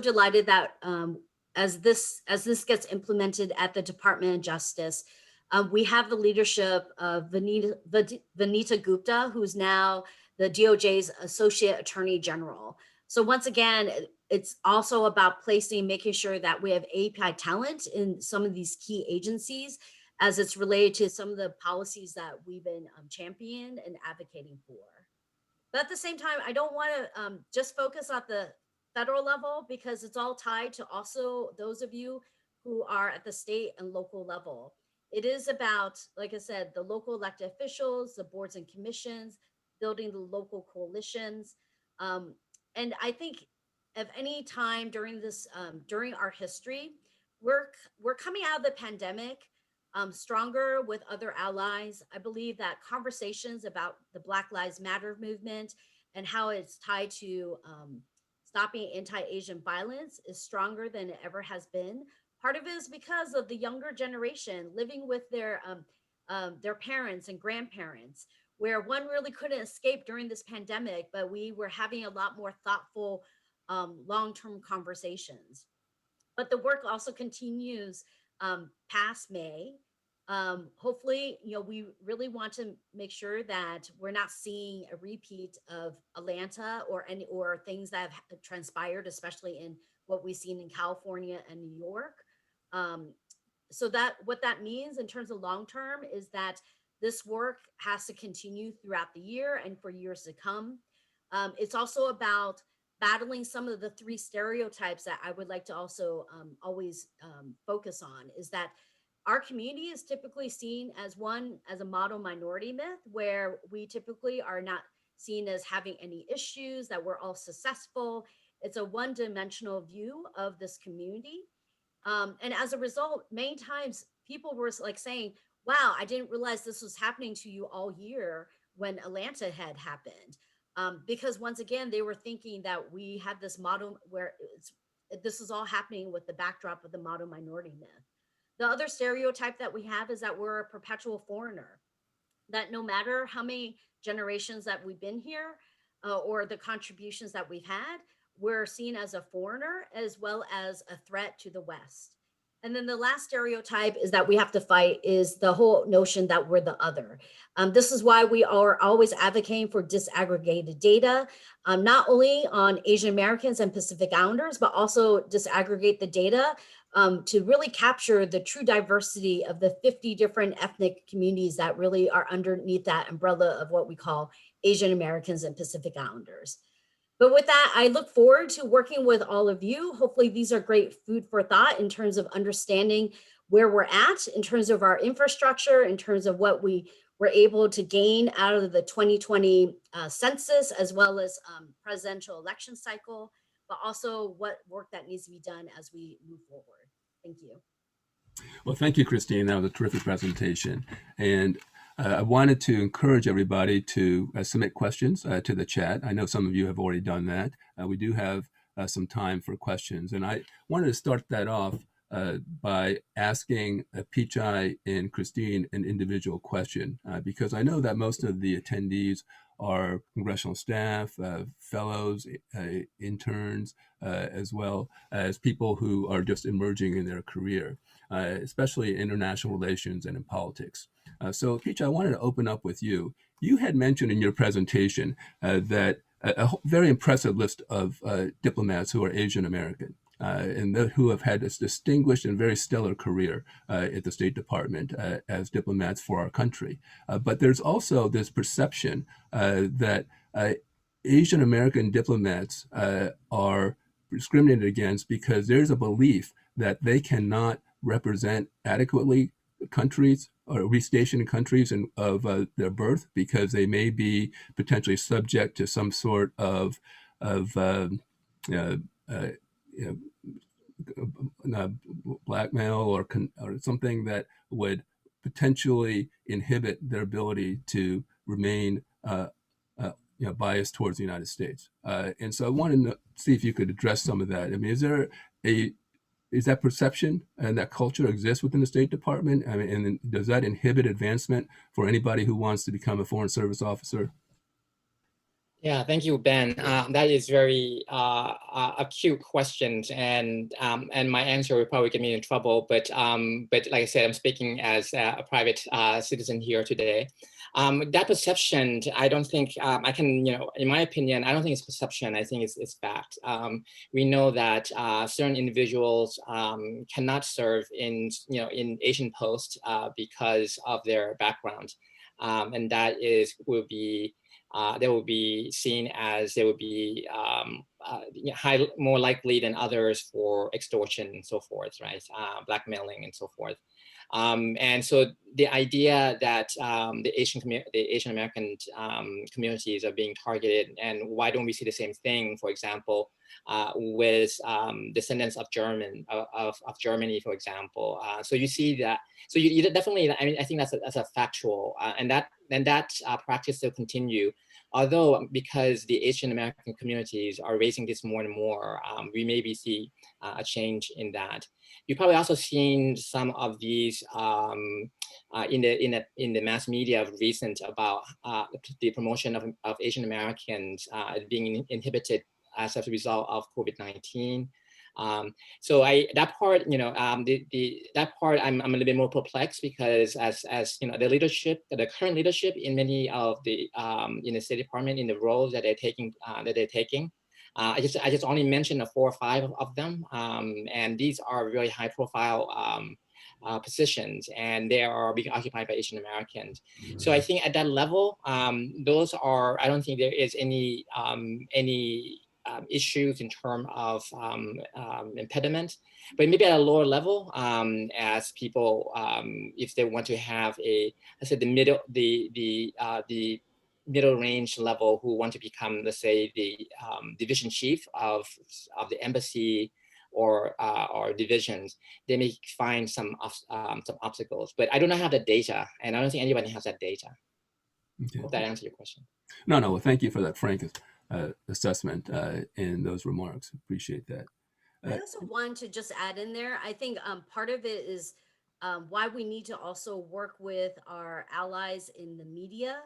delighted that as this gets implemented at the Department of Justice, we have the leadership of Vanita Gupta, who's now the DOJ's Associate Attorney General. So once again, it's also about making sure that we have API talent in some of these key agencies as it's related to some of the policies that we've been championing and advocating for. But at the same time, I don't want to just focus on the federal level, because it's all tied to also those of you who are at the state and local level. It is about, like I said, the local elected officials, the boards and commissions, building the local coalitions. And I think at any time during this, during our history, we're coming out of the pandemic stronger with other allies. I believe that conversations about the Black Lives Matter movement and how it's tied to stopping anti-Asian violence is stronger than it ever has been. Part of it is because of the younger generation living with their parents and grandparents, where one really couldn't escape during this pandemic, but we were having a lot more thoughtful long-term conversations. But the work also continues past May. Hopefully, we really want to make sure that we're not seeing a repeat of Atlanta or things that have transpired, especially in what we've seen in California and New York. So that what that means in terms of long term is that this work has to continue throughout the year and for years to come. It's also about battling some of the three stereotypes that I would like to also always focus on, is that our community is typically seen as a model minority myth, where we typically are not seen as having any issues, that we're all successful. It's a one-dimensional view of this community. And as a result, many times people were like saying, wow, I didn't realize this was happening to you all year when Atlanta had happened. Because once again, they were thinking that we had this model where this is all happening with the backdrop of the model minority myth. The other stereotype that we have is that we're a perpetual foreigner, that no matter how many generations that we've been here or the contributions that we've had, we're seen as a foreigner as well as a threat to the West. And then the last stereotype is that we have to fight is the whole notion that we're the other. This is why we are always advocating for disaggregated data, not only on Asian Americans and Pacific Islanders, but also disaggregate the data to really capture the true diversity of the 50 different ethnic communities that really are underneath that umbrella of what we call Asian Americans and Pacific Islanders. But with that, I look forward to working with all of you. Hopefully these are great food for thought in terms of understanding where we're at, in terms of our infrastructure, in terms of what we were able to gain out of the 2020 census, as well as presidential election cycle, but also what work that needs to be done as we move forward. Thank you. Well, thank you, Christine. That was a terrific presentation. And I wanted to encourage everybody to submit questions to the chat. I know some of you have already done that. We do have some time for questions. And I wanted to start that off by asking Apichai and Christine an individual question, because I know that most of the attendees are congressional staff, fellows, interns, as well as people who are just emerging in their career, especially in international relations and in politics. So, Apichai, I wanted to open up with you. You had mentioned in your presentation that a very impressive list of diplomats who are Asian American and who have had this distinguished and very stellar career at the State Department as diplomats for our country. But there's also this perception that Asian American diplomats are discriminated against because there's a belief that they cannot represent adequately countries or restationed in countries of their birth because they may be potentially subject to some sort of blackmail or something that would potentially inhibit their ability to remain biased towards the United States. And so I wanted to see if you could address some of that. I mean, is that perception and that culture exists within the State Department? I mean, and does that inhibit advancement for anybody who wants to become a Foreign Service officer? Yeah, thank you, Ben. That is very acute questions, and my answer will probably get me in trouble. But like I said, I'm speaking as a private citizen here today. That perception, I don't think I can, in my opinion, I don't think it's perception. I think it's fact. We know that certain individuals cannot serve in Asian posts because of their background, and that will be. They will be seen as they will be more likely than others for extortion and so forth, right? Blackmailing and so forth. And so the idea that the Asian American communities are being targeted, and why don't we see the same thing, for example, with descendants of Germany, for example. So you see that. So you definitely. I mean, I think that's a factual, and that practice will continue. Although, because the Asian American communities are raising this more and more, we maybe see a change in that. You've probably also seen some of these in the mass media of recent about the promotion of Asian Americans being inhibited as a result of COVID-19. So that part, that part, I'm a little bit more perplexed because as the leadership, the current leadership in many of the in the State Department, in the roles that they're taking, I just only mentioned 4 or 5 of them, and these are really high profile positions, and they are being occupied by Asian Americans. So I think at that level, those are, I don't think there is any issues in terms of impediment, but maybe at a lower level, as people, if they want to have a, I said the middle range level who want to become, let's say, the division chief of the embassy or divisions, they may find some obstacles. But I do not have the data, and I don't think anybody has that data. Okay. Hope that answers your question. No, well, thank you for that frank assessment and those remarks. Appreciate that. I also want to just add in there, I think part of it is why we need to also work with our allies in the media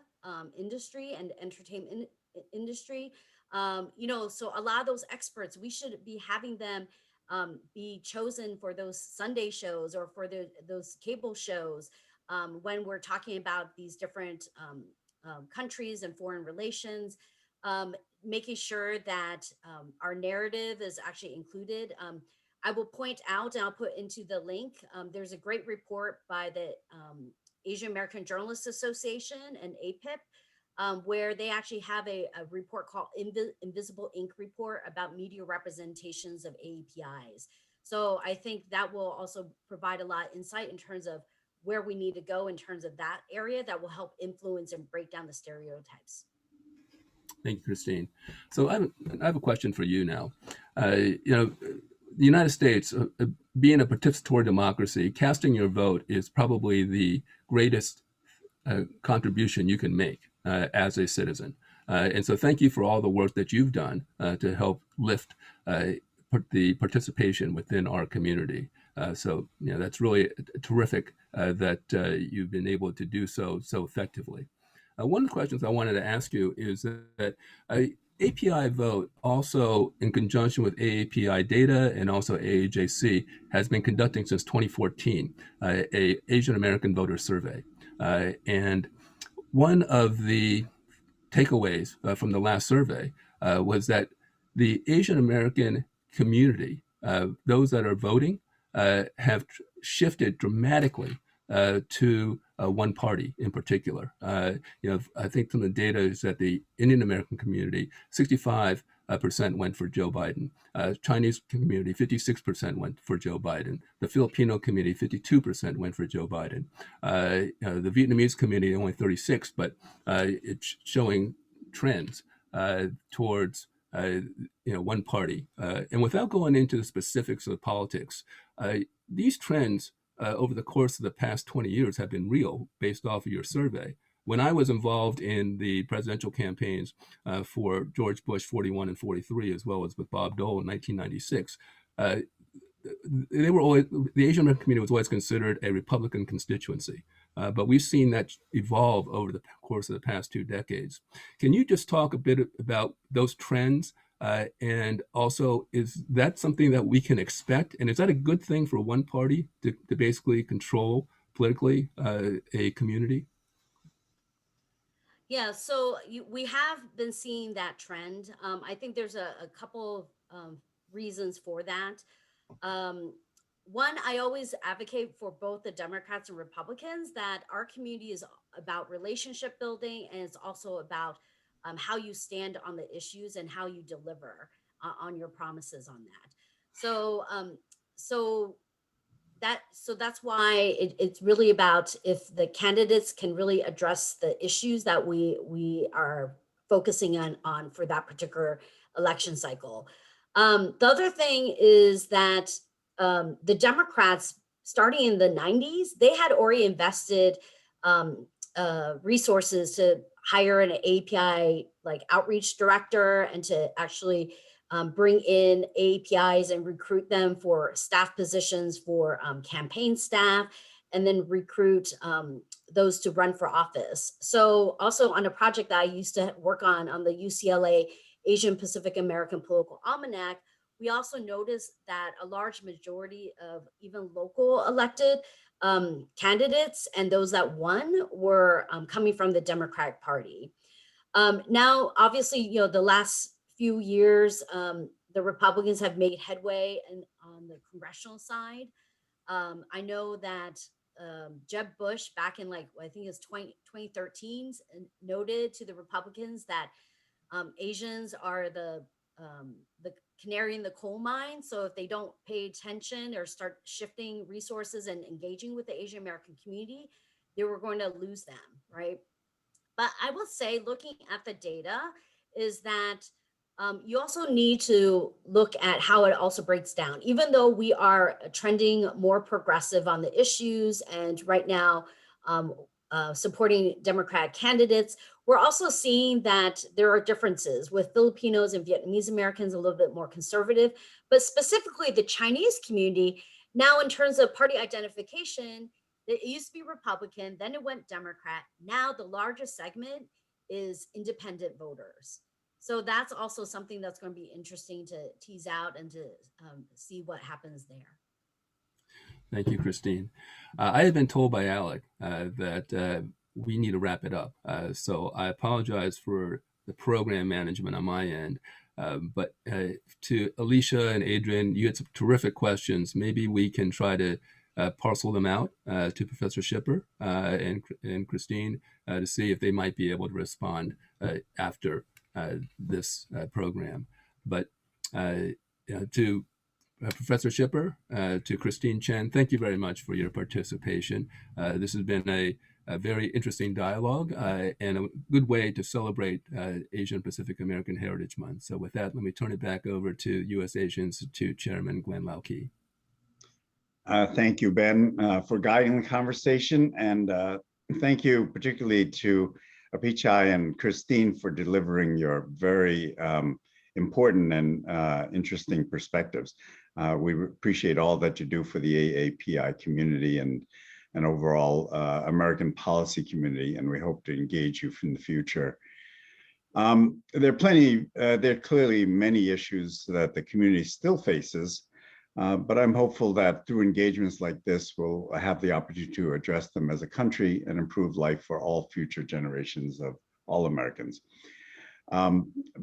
industry and entertainment industry. So a lot of those experts, we should be having them be chosen for those Sunday shows or for those cable shows when we're talking about these different countries and foreign relations. Making sure that our narrative is actually included. I will point out, and I'll put into the link, there's a great report by the Asian American Journalists Association and APIP, where they actually have a report called Invisible Ink Report about media representations of AAPIs. So I think that will also provide a lot of insight in terms of where we need to go in terms of that area that will help influence and break down the stereotypes. Thank you, Christine. So I have a question for you now. The United States, being a participatory democracy, casting your vote is probably the greatest contribution you can make as a citizen. And so thank you for all the work that you've done to help lift the participation within our community. So that's really terrific that you've been able to do so effectively. One of the questions I wanted to ask you is that API vote, also in conjunction with AAPI data and also AAJC, has been conducting since 2014 a Asian American voter survey. And one of the takeaways from the last survey was that the Asian American community, those that are voting, have shifted dramatically to one party in particular. I think some of the data is that the Indian American community, 65% went for Joe Biden. Chinese community, 56% went for Joe Biden. The Filipino community, 52% went for Joe Biden. The Vietnamese community, only 36%, but it's showing trends towards one party. And without going into the specifics of politics, these trends over the course of the past 20 years have been real based off of your survey. When I was involved in the presidential campaigns for George Bush 41 and 43, as well as with Bob Dole in 1996, they were always, the Asian American community was always considered a Republican constituency. But we've seen that evolve over the course of the past 2 decades. Can you just talk a bit about those trends? And also, is that something that we can expect? And is that a good thing for one party to basically control politically a community? Yeah, so we have been seeing that trend. I think there's a couple reasons for that. One, I always advocate for both the Democrats and Republicans that our community is about relationship building, and it's also about how you stand on the issues and how you deliver on your promises on that. So that's why it's really about if the candidates can really address the issues that we are focusing on for that particular election cycle. The other thing is that the Democrats, starting in the 90s, they had already invested resources to hire an API like outreach director and to actually bring in APIs and recruit them for staff positions for campaign staff, and then recruit those to run for office. So also on a project that I used to work on the UCLA Asian Pacific American Political Almanac, we also noticed that a large majority of even local elected candidates and those that won were coming from the Democratic Party. Now, obviously, the last few years, the Republicans have made headway on the congressional side. I know that Jeb Bush back in I think it's 2013 noted to the Republicans that Asians are the canary in the coal mine. So if they don't pay attention or start shifting resources and engaging with the Asian American community, they were going to lose them, right? But I will say, looking at the data, is that you also need to look at how it also breaks down. Even though we are trending more progressive on the issues and right now supporting Democratic candidates, we're also seeing that there are differences with Filipinos and Vietnamese Americans a little bit more conservative, but specifically the Chinese community. Now, in terms of party identification, it used to be Republican, then it went Democrat. Now the largest segment is independent voters. So that's also something that's going to be interesting to tease out and to see what happens there. Thank you, Christine. I had been told by Alec that we need to wrap it up. So I apologize for the program management on my end. But to Alicia and Adrian, you had some terrific questions. Maybe we can try to parcel them out to Professor Shipper and Christine to see if they might be able to respond after this program. But to Professor Shipper, to Christine Chen, thank you very much for your participation. This has been a very interesting dialogue and a good way to celebrate Asian Pacific American Heritage Month. So with that, let me turn it back over to U.S. Asia Institute Chairman Glenn Lau-Key. Thank you, Ben, for guiding the conversation. And thank you particularly to Apichai and Christine for delivering your very important and interesting perspectives. We appreciate all that you do for the AAPI community and overall American policy community, and we hope to engage you in the future. There are clearly many issues that the community still faces, but I'm hopeful that through engagements like this, we'll have the opportunity to address them as a country and improve life for all future generations of all Americans.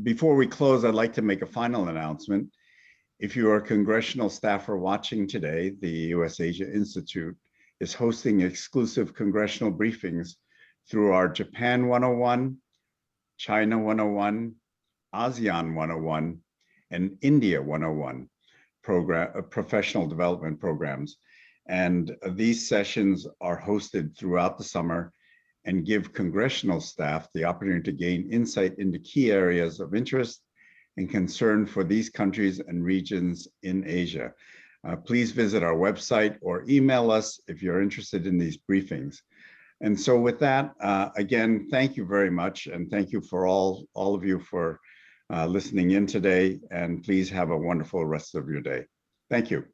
Before we close, I'd like to make a final announcement. If you are a congressional staffer watching today, the U.S. Asia Institute is hosting exclusive congressional briefings through our Japan 101, China 101, ASEAN 101, and India 101 professional development programs. And these sessions are hosted throughout the summer and give congressional staff the opportunity to gain insight into key areas of interest and concern for these countries and regions in Asia. Please visit our website or email us if you're interested in these briefings. And so with that, again, thank you very much. And thank you for all of you for listening in today. And please have a wonderful rest of your day. Thank you.